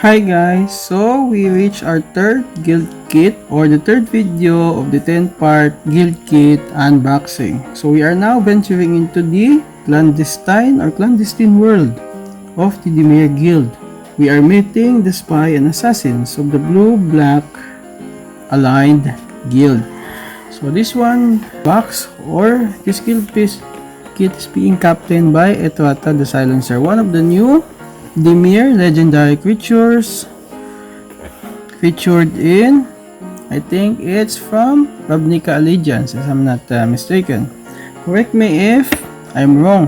Hi guys, so we reached our third guild kit or the third video of the 10-part guild kit unboxing. So we are now venturing into the clandestine world of the Dimir guild. We are meeting the spy and assassins of the blue-black aligned guild. So this one box or this guild piece kit is being captained by Pt.3 the Silencer, one of the new Dimir legendary creatures featured in, I think it's from Ravnica Allegiance, if I'm not mistaken. Correct me if I'm wrong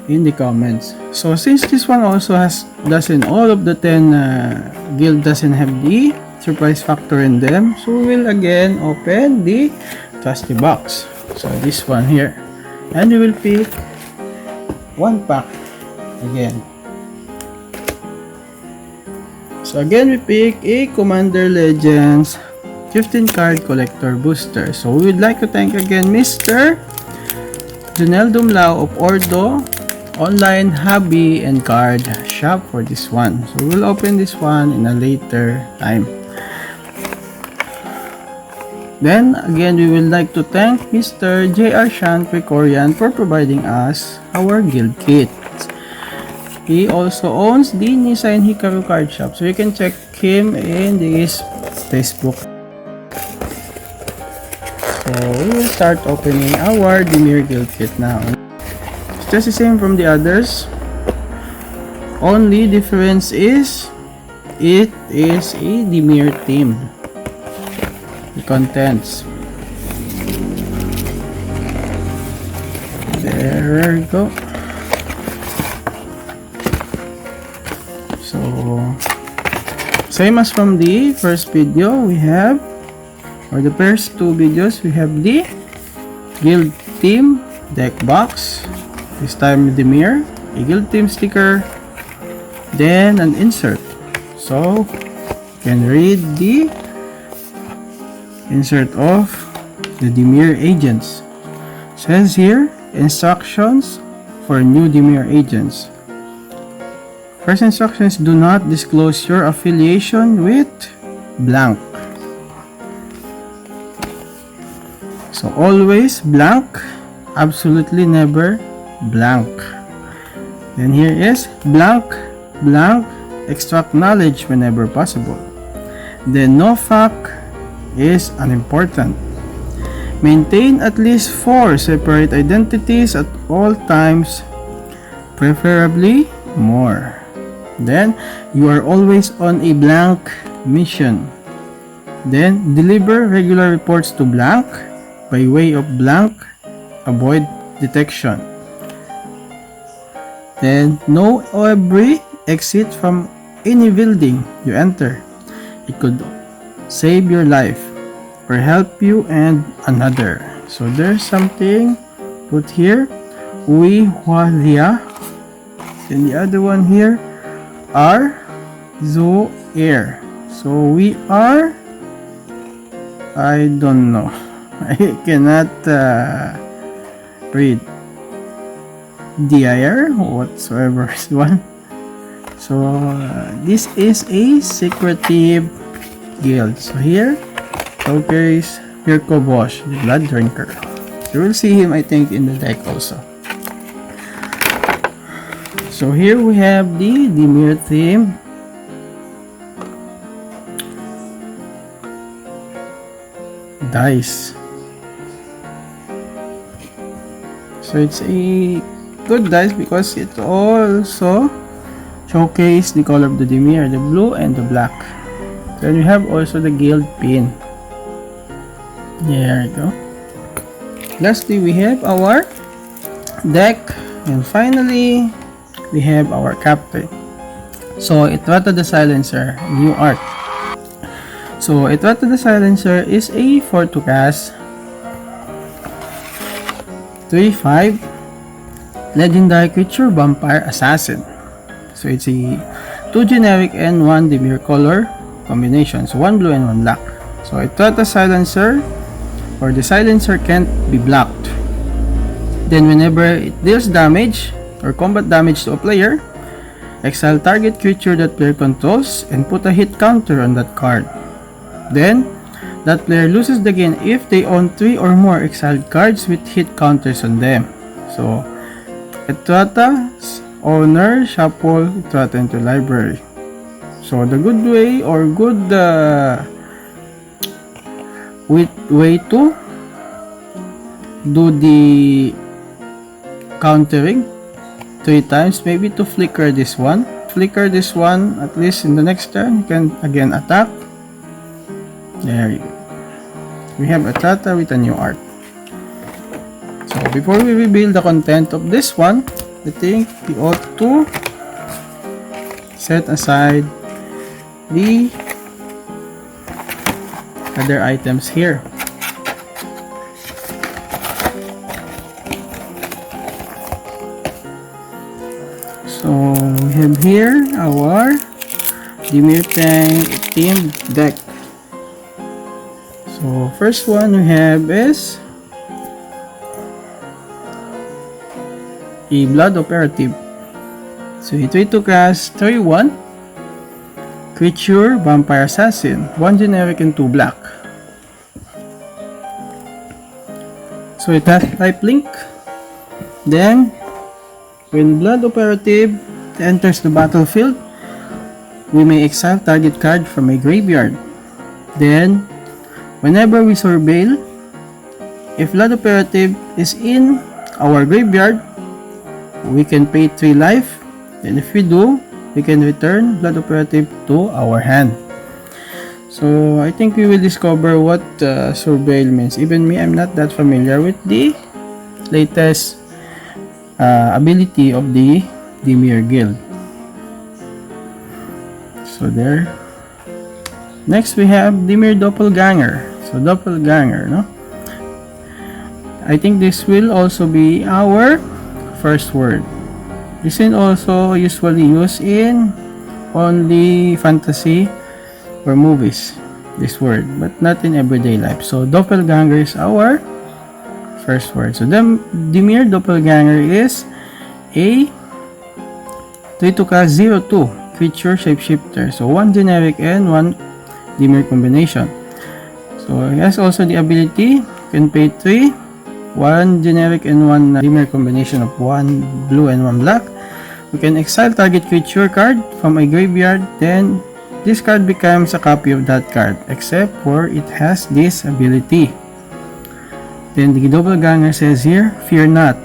in the comments. So since this one also doesn't all of the 10 guild doesn't have the surprise factor in them, so we will again open the trusty box. So this one here, and we will pick one pack again. So again, we pick a Commander Legends 15 card collector booster. So we would like to thank again Mr. Junel Dumlao of Ordo Online Hobby and Card Shop for this one. So we'll open this one in a later time. Then again, we would like to thank Mr. J.R. Shan for providing us our guild kit. He also owns the Nissan Hikaru card shop, so you can check him in his Facebook. So we will start opening our Dimir guild kit now. It's just the same from the others. Only difference is it is a Dimir theme. The contents. There we go. So same as from the first video, we have, or the first two videos, we have the guild team deck box. This time Dimir, a guild team sticker, then an insert. So you can read the insert of the Dimir agents. It says here, instructions for new Dimir agents. First instructions: do not disclose your affiliation with blank. So always blank, absolutely never blank. Then here is blank, extract knowledge whenever possible. Then no fact is unimportant. Maintain at least 4 separate identities at all times, preferably more. Then you are always on a blank mission. Then deliver regular reports to blank by way of blank, avoid detection. Then know every exit from any building you enter. It could save your life or help you and another. So there's something put here, we Hualia. Then the other one here are Zo Air. So we are, I don't know, I cannot read DIR whatsoever is one. So this is a secretive guild. So here showcase Mirko Bosch, the blood drinker. You will see him, I think, in the deck also. So here we have the Dimir theme. Dice. So it's a good dice because it also showcases the color of the Dimir, the blue and the black. Then we have also the guild pin. There we go. Lastly, we have our deck, and finally we have our captain. So Pt.3 the Silencer, new art. So Pt.3 the Silencer is a 4-2 cast 3/5 legendary creature vampire assassin. So it's a 2 generic and 1 Dimir color combination. So 1 blue and 1 black. So Pt.3 Silencer, or the Silencer, can't be blocked. Then whenever it deals damage or combat damage to a player, exile target creature that player controls and put a hit counter on that card. Then, that player loses the game if they own 3 or more exiled cards with hit counters on them. So, Etrata's owner shuffle Etrata into library. So, the good way or good way to do the countering 3 times, maybe to flicker this one. Flicker this one, at least in the next turn, you can again attack. There you go. We have a Tata with a new art. So before we reveal the content of this one, I think we ought to set aside the other items here. So we have here our Dimir themed deck. So first one we have is a Blood Operative. So it 3 to cast 3/1 creature Vampire Assassin, 1 generic and 2 black. So it has type link. Then when Blood Operative enters the battlefield, we may exile target card from a graveyard. Then whenever we surveil, if Blood Operative is in our graveyard, we can pay 3 life. And if we do, we can return Blood Operative to our hand. So I think we will discover what surveil means. Even me, I'm not that familiar with the latest ability of the Dimir guild. So there. Next we have Dimir Doppelganger. So Doppelganger, no? I think this will also be our first word. This is also usually used in only fantasy or movies, this word, but not in everyday life. So Doppelganger is our first word. So Dimir Doppelganger is a 3 to cast 0/2 creature shapeshifter. So 1 generic and 1 Dimir combination. So he has also the ability, you can pay 3, 1 generic and 1 Dimir combination of 1 blue and 1 black. We can exile target creature card from a graveyard, then this card becomes a copy of that card, except for it has this ability. Then the Doppelganger says here, fear not,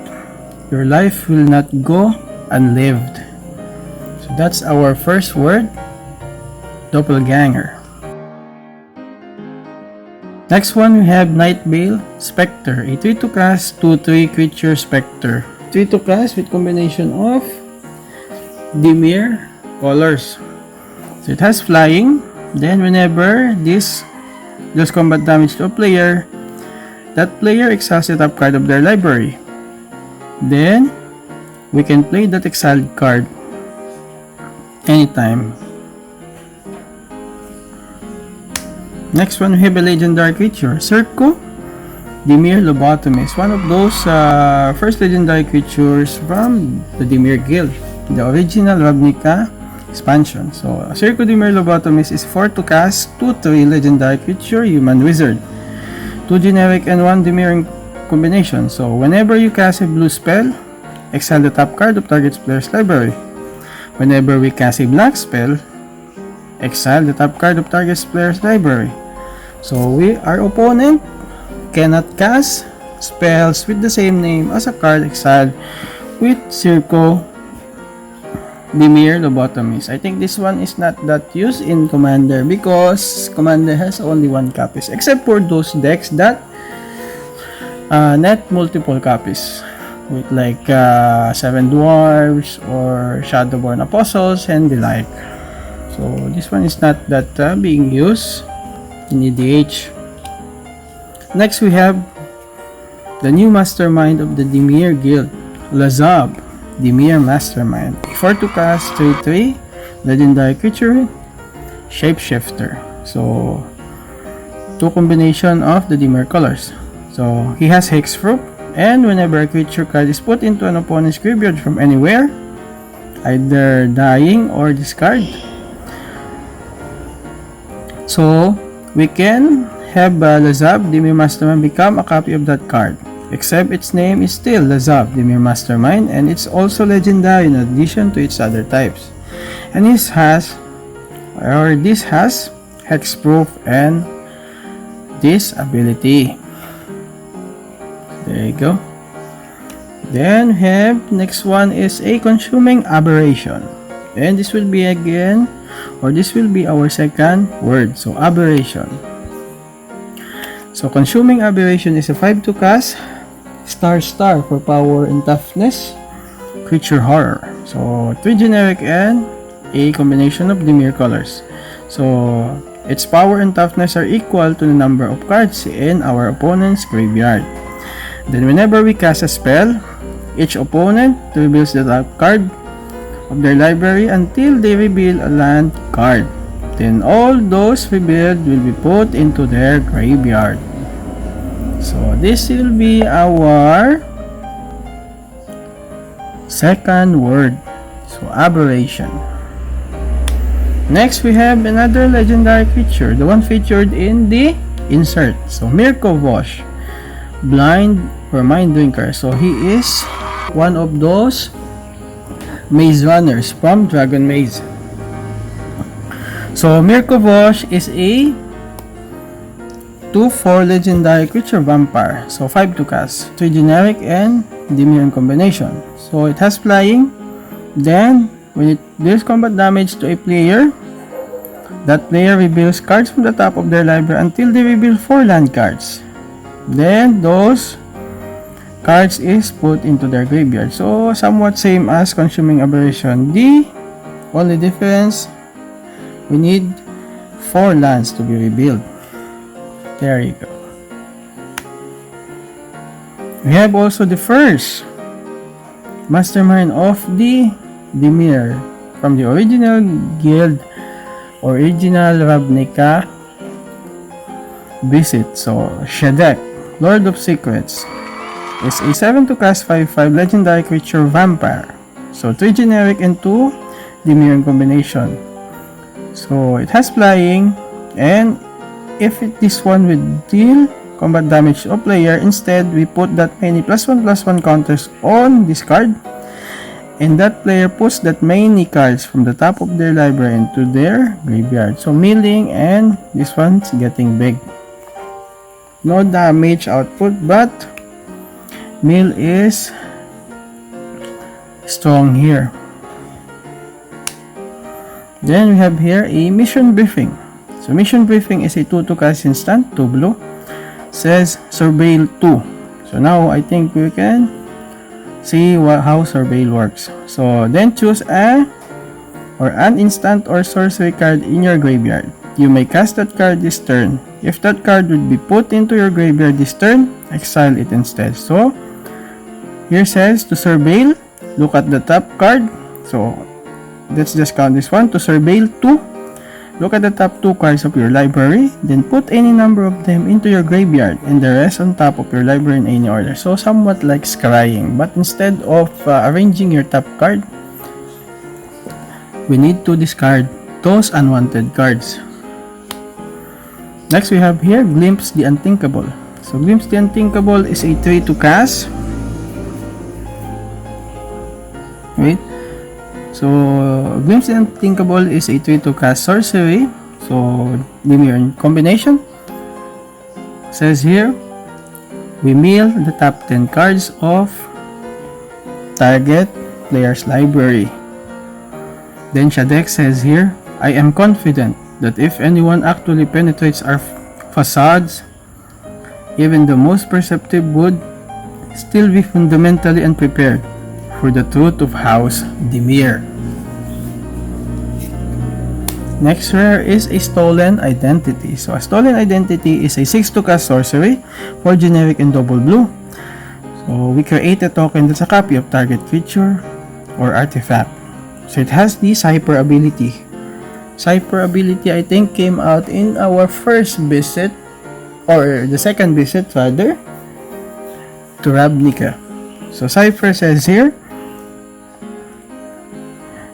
your life will not go unlived. So that's our first word, Doppelganger. Next one we have Nightveil Spectre, a 3 to cast 2/3 creature spectre. 3 to cast with combination of Dimir colors. So it has flying. Then whenever this does combat damage to a player, that player exiles the top card of their library. Then we can play that exiled card anytime. Next one we have a legendary creature, Circo Dimir Lobotomist, one of those first legendary creatures from the Dimir guild, the original Ravnica expansion. So Circo Dimir Lobotomist is 4 to cast 2/3 legendary creature human wizard, 2 generic and 1 Dimir combination. So whenever you cast a blue spell, exile the top card of target player's library. Whenever we cast a black spell, exile the top card of target player's library. So our opponent cannot cast spells with the same name as a card exiled with Circo Dimir Lobotomist. I think this one is not that used in Commander because Commander has only 1 copies, except for those decks that net multiple copies with like 7 dwarves or Shadowborn Apostles and the like. So this one is not that being used in EDH. Next we have the new mastermind of the Dimir guild, Lazab Dimir Mastermind, 4 to cast 3/3 legendary creature shapeshifter. So 2 combination of the Dimir colors. So he has Hexproof, and whenever a creature card is put into an opponent's graveyard from anywhere, either dying or discard. So we can have Lazab, Dimir Mastermind, become a copy of that card. Except its name is still Lazab, Dimir Mastermind, and it's also legendary in addition to its other types. And this has hexproof and this ability. There you go. Then we have next one is a consuming aberration, and this will be again, or this will be our second word. So aberration. So consuming aberration is a 5-2 cast star for power and toughness creature horror. So 3 generic and a combination of Dimir colors. So its power and toughness are equal to the number of cards in our opponent's graveyard. Then whenever we cast a spell, each opponent reveals the top card of their library until they reveal a land card. Then all those revealed will be put into their graveyard. So this will be our second word. So aberration. Next we have another legendary creature, the one featured in the insert. So Mirkovosh, blind or mind drinker. So he is one of those maze runners from Dragon Maze. So Mirkovosh is a 2/4 legendary creature vampire. So 5-2 cast, 3 generic and Dimir combination. So it has flying. Then when it deals combat damage to a player, that player reveals cards from the top of their library until they reveal 4 land cards. Then those cards is put into their graveyard. So somewhat same as consuming aberration. The only difference, we need 4 lands to be revealed. There you go. We have also the first mastermind of the Dimir from the original guild, original Ravnica visit. So Shadek, Lord of Secrets, is a 7-2 cast 5/5 legendary creature vampire. So 3 generic and 2 Dimir combination. So it has flying, and if this one will deal combat damage to a player, instead we put that many +1/+1 counters on this card, and that player puts that many cards from the top of their library into their graveyard. So milling, and this one's getting big. No damage output, but mill is strong here. Then we have here a mission briefing. So mission briefing is a 2/2 cast instant, 2 blue. Says surveil 2. So now I think we can see how surveil works. So then choose an instant or sorcery card in your graveyard. You may cast that card this turn. If that card would be put into your graveyard this turn, exile it instead. So here says to surveil, look at the top card. So let's just count this one. To surveil 2, look at the top 2 cards of your library, then put any number of them into your graveyard and the rest on top of your library in any order. So somewhat like scrying, but instead of arranging your top card, we need to discard those unwanted cards. Next we have here Glimpse the Unthinkable. So Glimpse the Unthinkable is a 3/2 cast. Wait. So Glimpse the Unthinkable is a 3/2 cast sorcery. So Dimir combination. Says here, we mill the top 10 cards of target player's library. Then Shadek says here, I am confident that if anyone actually penetrates our facades, even the most perceptive would still be fundamentally unprepared for the truth of House Dimir. Next rare is a Stolen Identity. So a Stolen Identity is a 6/2 cast sorcery for generic and double blue. So we create a token that's a copy of target creature or artifact. So it has the Cypher ability. Cypher ability I think came out in our first visit, or the second visit rather, to Ravnica. So Cypher says here,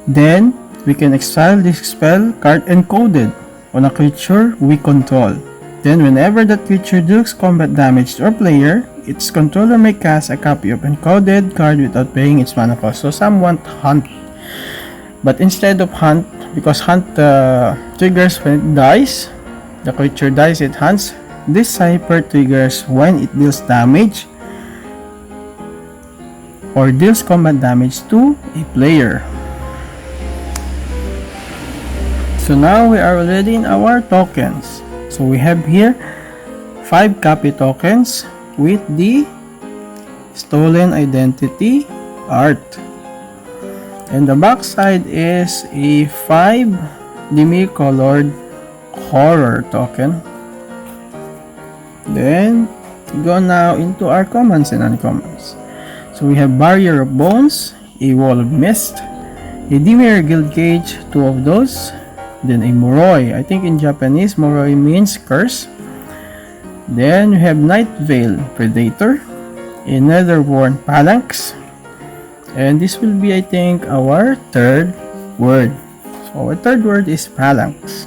Then, we can exile this spell card encoded on a creature we control. Then, whenever that creature deals combat damage to our player, its controller may cast a copy of encoded card without paying its mana cost. So, some want Hunt. But instead of Hunt, because Hunt triggers when it dies, the creature dies, it hunts. This Cypher triggers when it deals damage or deals combat damage to a player. So now we are already in our tokens. So we have here 5 copy tokens with the stolen identity art. And the back side is a 5 Dimir colored horror token. Then we go now into our commons and uncommons. So we have Barrier of Bones, a Wall of Mist, a Dimir Guild Cage, 2 of those. Then a Moroi. I think in Japanese, Moroi means curse. Then we have Night Veil Predator, a Netherworn Phalanx. And this will be, I think, our third word. So our third word is Phalanx.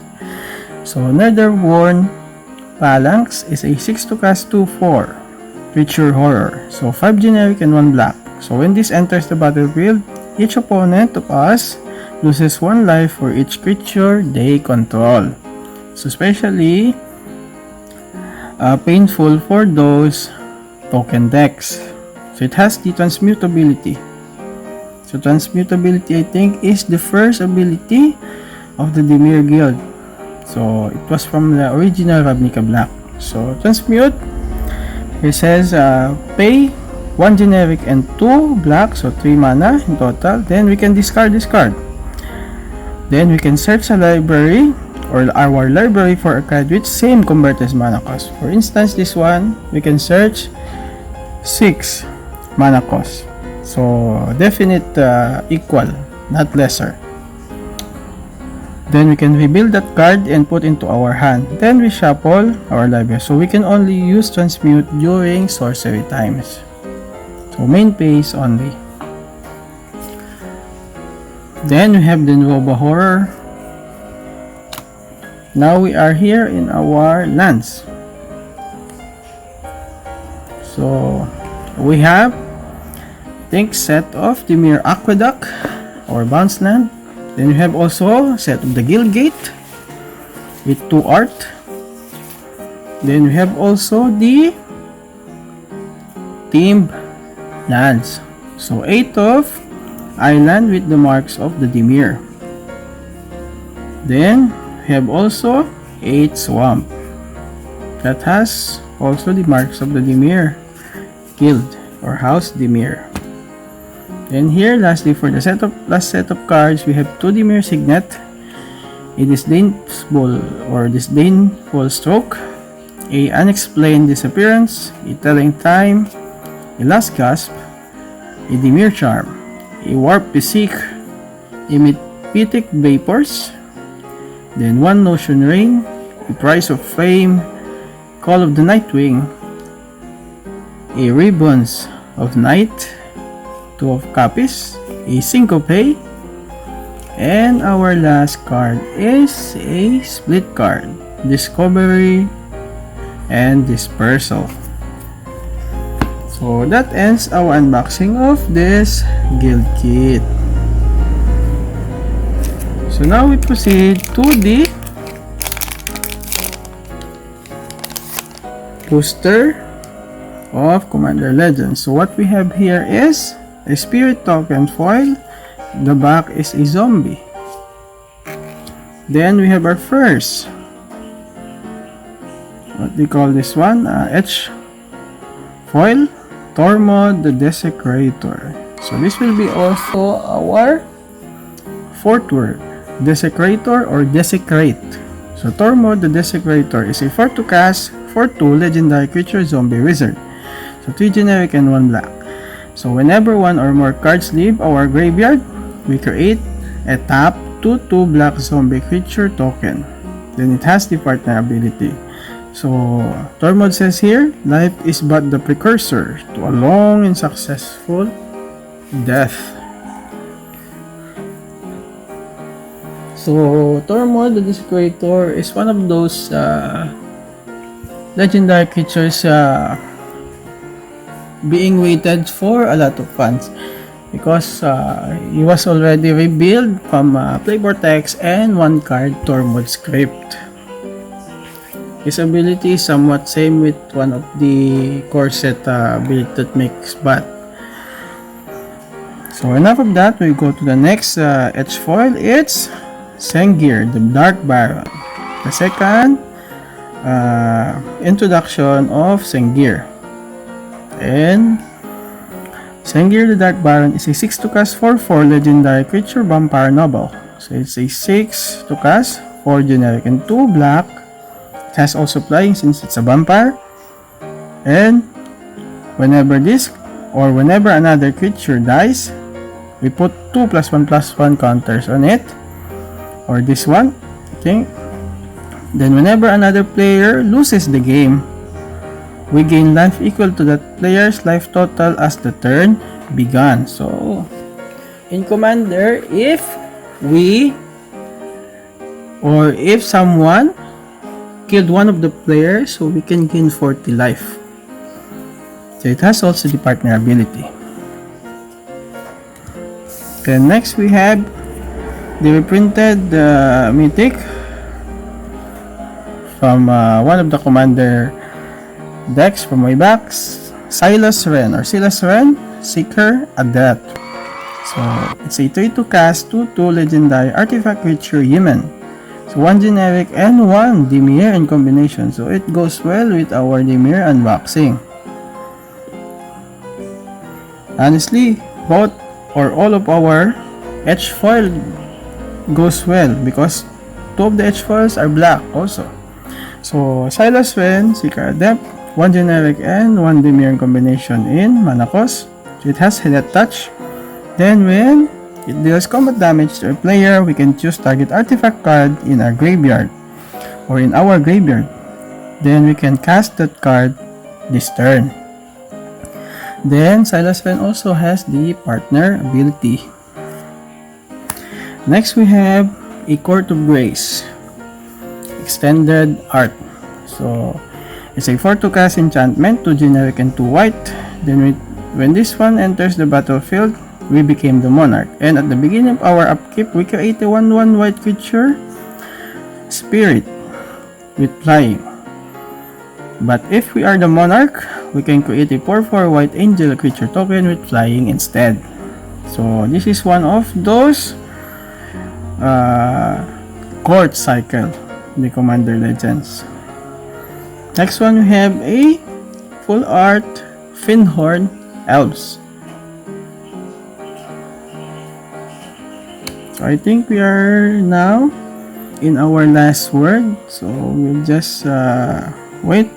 So Netherworn Phalanx is a 6 to cast 2/4 creature horror. So 5 generic and 1 black. So when this enters the battlefield, each opponent of us loses 1 life for each creature they control. So especially painful for those token decks. So it has the transmutability. So transmutability, I think, is the first ability of the Dimir Guild. So it was from the original Ravnica Black. So transmute, it says pay 1 generic and 2 black, so 3 mana in total. Then we can discard this card. Then we can search a library or our library for a card with same converted mana cost. For instance, this one, we can search 6 mana cost. So definite equal, not lesser. Then we can rebuild that card and put into our hand. Then we shuffle our library. So we can only use transmute during sorcery times. So main phase only. Then we have the Nova Horror. Now we are here in our lands. So we have, I think, set of Dimir Aqueduct or Bounce Land. Then we have also set of the Guild Gate with 2 art. Then we have also the Team Lands. So 8 of Island with the marks of the Dimir. Then we have also 8 Swamp that has also the marks of the Dimir Guild or House Dimir. Then here, lastly, for the last set of cards, we have 2 Dimir Signet, a Disdainful or Disdainful Stroke, a Unexplained Disappearance, a Telling Time, a Last Gasp, a Dimir Charm, a Warp Physique, a Mythic Vapors, then 1 Notion Rain, a Price of Fame, Call of the Nightwing, a Ribbons of Night, 2 of copies, a Syncope, and our last card is a split card, Discovery and Dispersal. So that ends our unboxing of this guild kit. So now we proceed to the booster of Commander Legends. So what we have here is a spirit token foil. The back is a zombie. Then we have our first, what do you call this one? Etch foil, Tormod the Desecrator. So this will be also our 4th word, Desecrator or Desecrate. So Tormod the Desecrator is a 4 to cast, 4/2 legendary creature zombie wizard. So 3 generic and 1 black. So whenever 1 or more cards leave our graveyard, we create a tap 2/2 black zombie creature token. Then it has the partner ability. So Tormod says here, life is but the precursor to a long and successful death. So Tormod, the Desecrator, is one of those legendary creatures being waited for a lot of fans because he was already rebuilt from Play Vortex and one card Tormod script. His ability is somewhat same with one of the core set build that makes bat. So enough of that, we go to the next edge foil. It's Sengir, the Dark Baron. The second introduction of Sengir. And Sengir the Dark Baron is a 6 to cast 4/4 legendary creature vampire noble. So it's a 6 to cast, 4 generic and 2 black. It has also flying since it's a vampire. And whenever this or whenever another creature dies, we put 2+1/+1 counters on it. Or this one. Okay. Then whenever another player loses the game, we gain life equal to that player's life total as the turn began. So, in Commander, if someone killed one of the players, so we can gain 40 life. So, it has also the partner ability. Then next we have the reprinted mythic from one of the Commander decks from way back, Silas Wren or Silas Wren, Seeker Adept. So it's a 3 to cast 2/2 legendary artifact creature human. So 1 generic and 1 Dimir in combination. So it goes well with our Dimir unboxing. Honestly, both or all of our edge foil goes well because 2 of the edge foils are black also. So Silas Wren, Seeker Adept, 1 generic and 1 Dimir combination in mana cost. So it has Head Touch. Then when it deals combat damage to a player, we can choose target artifact card in our graveyard or in our graveyard. Then we can cast that card this turn. Then Silas Wren also has the partner ability. Next we have a Court of Grace extended art. So it's a 4 to cast enchantment, 2 generic and 2 white. Then when this one enters the battlefield, we became the monarch. And at the beginning of our upkeep, we create a 1/1 white creature spirit with flying. But if we are the monarch, we can create a 4/4 white angel creature token with flying instead. So this is one of those court cycle in the Commander Legends. Next one we have a full art Finhorn Elves. So I think we are now in our last word. So we'll just wait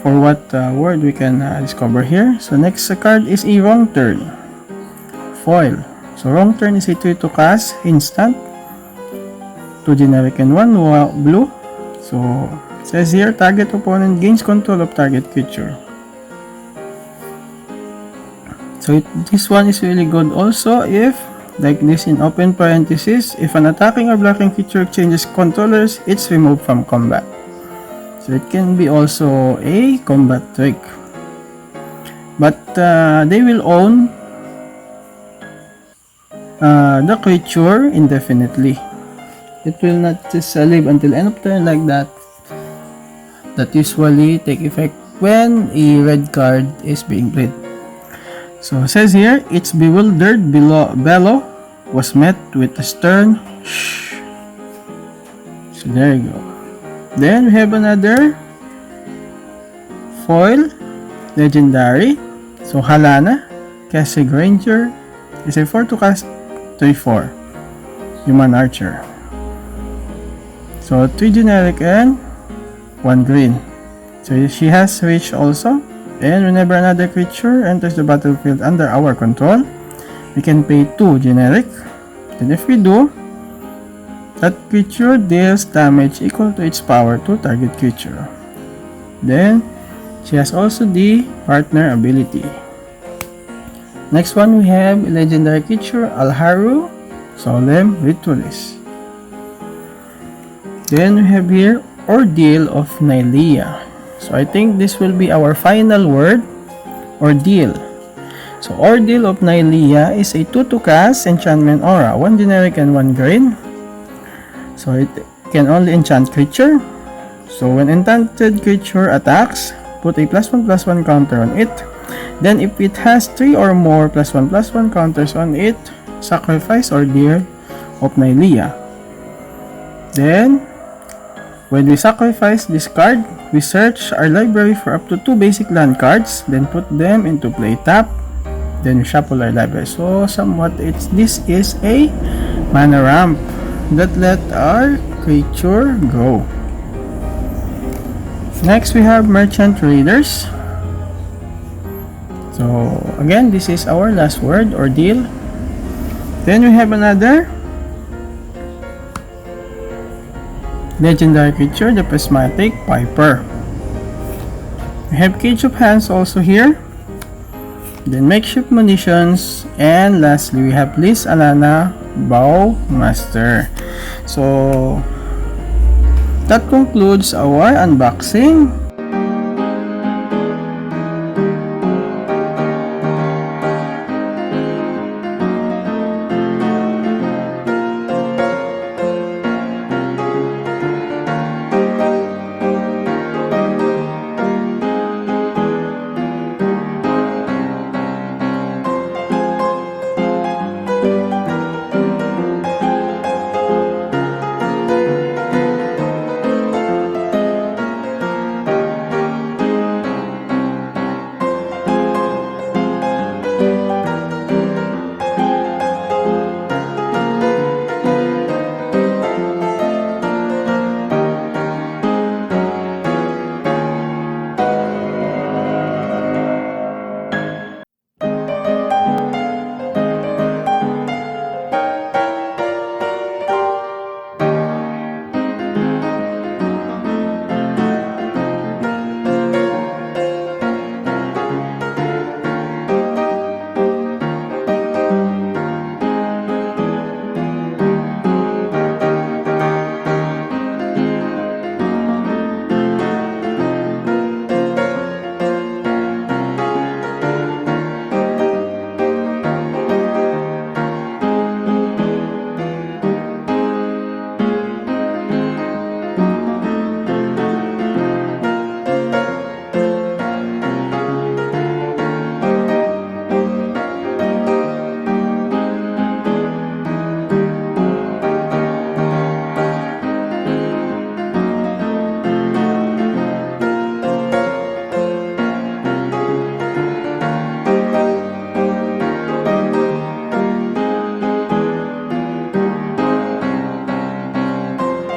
for what word we can discover here. So next card is a Wrong Turn foil. So Wrong Turn is a 3 to cast instant, 2 generic and 1 blue. So says here, target opponent gains control of target creature. So this one is really good also if, like this in open parenthesis, if an attacking or blocking creature changes controllers, it's removed from combat. So it can be also a combat trick. But they will own the creature indefinitely. It will not just live until end of turn like that. That usually take effect when a red card is being played. So it says here, its bewildered bellow was met with a stern shh. So there you go. Then we have another foil legendary. So Halana, Cassie Granger, is a 4 to cast 3/4 human archer. So 3 generic and 1 green. So she has reach also. And whenever another creature enters the battlefield under our control, we can pay 2 generic. And if we do, that creature deals damage equal to its power to target creature. Then she has also the partner ability. Next one we have legendary creature Alharu, Solemn Ritualist. Then we have here Ordeal of Nylea. So I think this will be our final word, Ordeal. So Ordeal of Nylea is a 2-2 cast enchantment aura, 1 generic and 1 green. So it can only enchant creature. So when enchanted creature attacks, put a +1/+1 counter on it. Then if it has 3 or more +1/+1 counters on it, sacrifice Ordeal of Nylea. Then when we sacrifice this card, we search our library for up to 2 basic land cards, then put them into play tap, then we shuffle our library. So somewhat this is a mana ramp that let our creature go. Next we have Merchant Raiders. So again, this is our last word, Ordeal. Then we have another legendary creature, the Prismatic Piper. We have Cage of Hands also here. Then Makeshift Munitions, and lastly we have Liz Alana Bowmaster. So that concludes our unboxing